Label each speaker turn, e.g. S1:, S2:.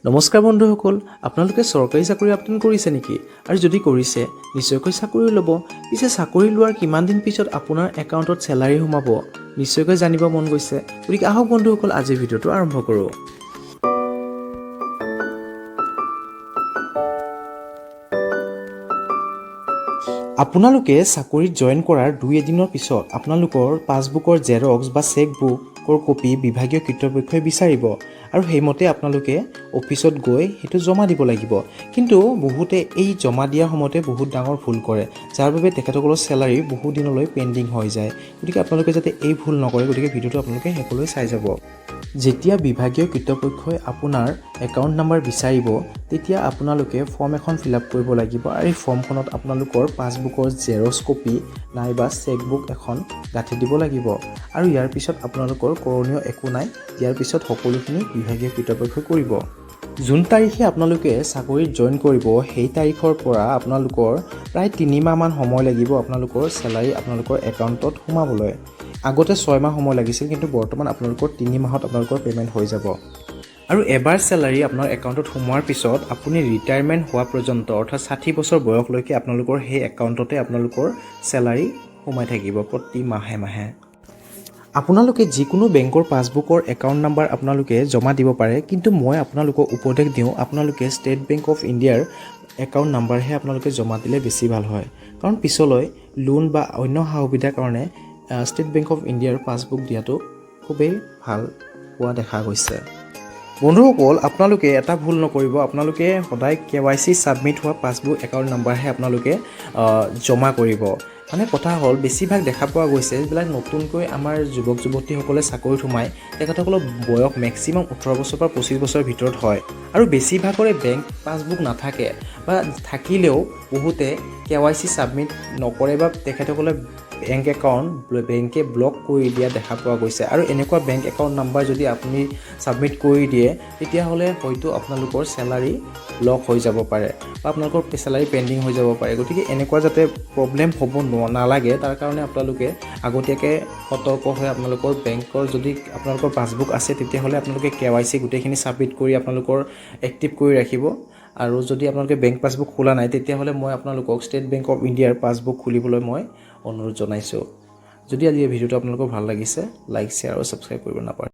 S1: নমস্কাৰ বন্ধুসকল, আপোনালোকে চৰকাৰী চাকৰি আবেদন কৰিছে নেকি? আৰু যদি কৰিছে, নিশ্চয়কৈ চাকৰি ল'ব। পিছে চাকৰি লোৱাৰ কিমান দিন পিছত আপোনাৰ একাউণ্টত চেলাৰী সোমাব? নিশ্চয়কৈ জানিব মন গৈছে। গতিকে আহক বন্ধুসকল, আজিৰ ভিডিঅ'টো আৰম্ভ কৰোঁ। আপোনালোকে চাকৰিত জইন কৰাৰ 2 দিনৰ পিছত আপোনালোকৰ পাছবুকৰ জেৰক্স বা চেকবুকৰ কপি বিভাগীয় কৰ্তৃপক্ষই বিচাৰিব আৰু সেইমতে আপোনালোকে অফিচত গৈ সেইটো জমা দিব লাগিব। কিন্তু বহুতে এই জমা দিয়াৰ সময়তে বহুত ডাঙৰ ভুল কৰে, যাৰ বাবে তেখেতসকলৰ চেলাৰী বহু দিনলৈ পেণ্ডিং হৈ যায়। গতিকে আপোনালোকে যাতে এই ভুল নকৰে, গতিকে ভিডিঅ'টো আপোনালোকে শেষলৈ চাই যাব। যেতিয়া বিভাগীয় কৰ্তৃপক্ষই আপোনাৰ একাউণ্ট নাম্বাৰ বিচাৰিব, তেতিয়া আপোনালোকে ফৰ্ম এখন ফিল আপ কৰিব লাগিব আৰু এই ফৰ্মখনত আপোনালোকৰ পাছবুকৰ জেৰক্স কপি নাইবা চেকবুক এখন গাঁঠি দিব লাগিব। আৰু ইয়াৰ পিছত আপোনালোকৰ কৰণীয় একো নাই, ইয়াৰ পিছত সকলোখিনি বিভাগীয় কৰ্তৃপক্ষই কৰিব। যোন তাৰিখে আপোনালোকে চাকৰিত জইন কৰিব, সেই তাৰিখৰ পৰা আপোনালোকৰ প্ৰায় 3 মাহমান সময় লাগিব আপোনালোকৰ চেলাৰী আপোনালোকৰ একাউণ্টত সোমাবলৈ। আগতে 6 মাহ সময় লাগিছিল, কিন্তু বৰ্তমান আপোনালোকৰ 3 মাহত আপোনালোকৰ পে'মেণ্ট হৈ যাব। আৰু এবাৰ চেলাৰী আপোনাৰ একাউণ্টত সোমোৱাৰ পিছত আপুনি ৰিটায়াৰমেণ্ট হোৱা পৰ্যন্ত, অৰ্থাৎ 60 বছৰ বয়সলৈকে আপোনালোকৰ সেই একাউণ্টতে আপোনালোকৰ চেলাৰী সোমাই থাকিব প্ৰতি মাহে মাহে। আপোনালোকে যিকোনো বেংকৰ পাছবুকৰ একাউণ্ট নাম্বাৰ আপোনালোকে জমা দিব পাৰে, কিন্তু মই আপোনালোকক উপদেশ দিওঁ আপোনালোকে ষ্টেট বেংক অফ ইণ্ডিয়াৰ একাউণ্ট নাম্বাৰহে আপোনালোকে জমা দিলে বেছি ভাল হয়। কাৰণ পিছলৈ লোন বা অন্য সা সুবিধাৰ কাৰণে ষ্টেট বেংক অফ ইণ্ডিয়াৰ পাছবুক দিয়াটো খুবেই ভাল হোৱা দেখা গৈছে। বন্ধুসকল, আপোনালোকে এটা ভুল নকৰিব, আপোনালোকে সদায় KYC ছাবমিট হোৱা পাছবুক একাউণ্ট নাম্বাৰহে আপোনালোকে জমা কৰিব। মানে কথা হ'ল, বেছিভাগ দেখা পোৱা গৈছে যিবিলাক নতুনকৈ আমাৰ যুৱক যুৱতীসকলে চাকৰিত সোমায়, তেখেতসকলৰ বয়স মেক্সিমাম 18 বছৰ পৰা 25 বছৰৰ ভিতৰত হয়। আৰু বেছিভাগৰে বেংক পাছবুক নাথাকে, বা থাকিলেও বহুতে KYC ছাবমিট নকৰে বা তেখেতসকলে বেংক একাউণ্ট বেংকে ব্লক কৰি দিয়া দেখা পোৱা গৈছে। আৰু এনেকুৱা বেংক একাউণ্ট নাম্বাৰ যদি আপুনি ছাবমিট কৰি দিয়ে, তেতিয়াহ'লে হয়তো আপোনালোকৰ চেলাৰী ব্লক হৈ যাব পাৰে বা আপোনালোকৰ চেলাৰী পেণ্ডিং হৈ যাব পাৰে। গতিকে এনেকুৱা যাতে প্ৰব্লেম হ'ব নালাগে, তাৰ কাৰণে আপোনালোকে আগতীয়াকৈ সতৰ্ক হৈ আপোনালোকৰ বেংকৰ যদি আপোনালোকৰ পাছবুক আছে, তেতিয়াহ'লে আপোনালোকে KYC গোটেইখিনি ছাবমিট কৰি আপোনালোকৰ এক্টিভ কৰি ৰাখিব। আৰু যদি আপোনালোকে বেংক পাছবুক খোলা নাই, তেতিয়াহ'লে মই আপোনালোকক ষ্টেট বেংক অফ ইণ্ডিয়াৰ পাছবুক খুলিবলৈ মই অনুৰোধ জনাইছোঁ। যদি আজি এই ভিডিঅ'টো আপোনালোকৰ ভাল লাগিছে, লাইক, শ্বেয়াৰ আৰু ছাবস্ক্ৰাইব কৰিব নাপাহৰিব।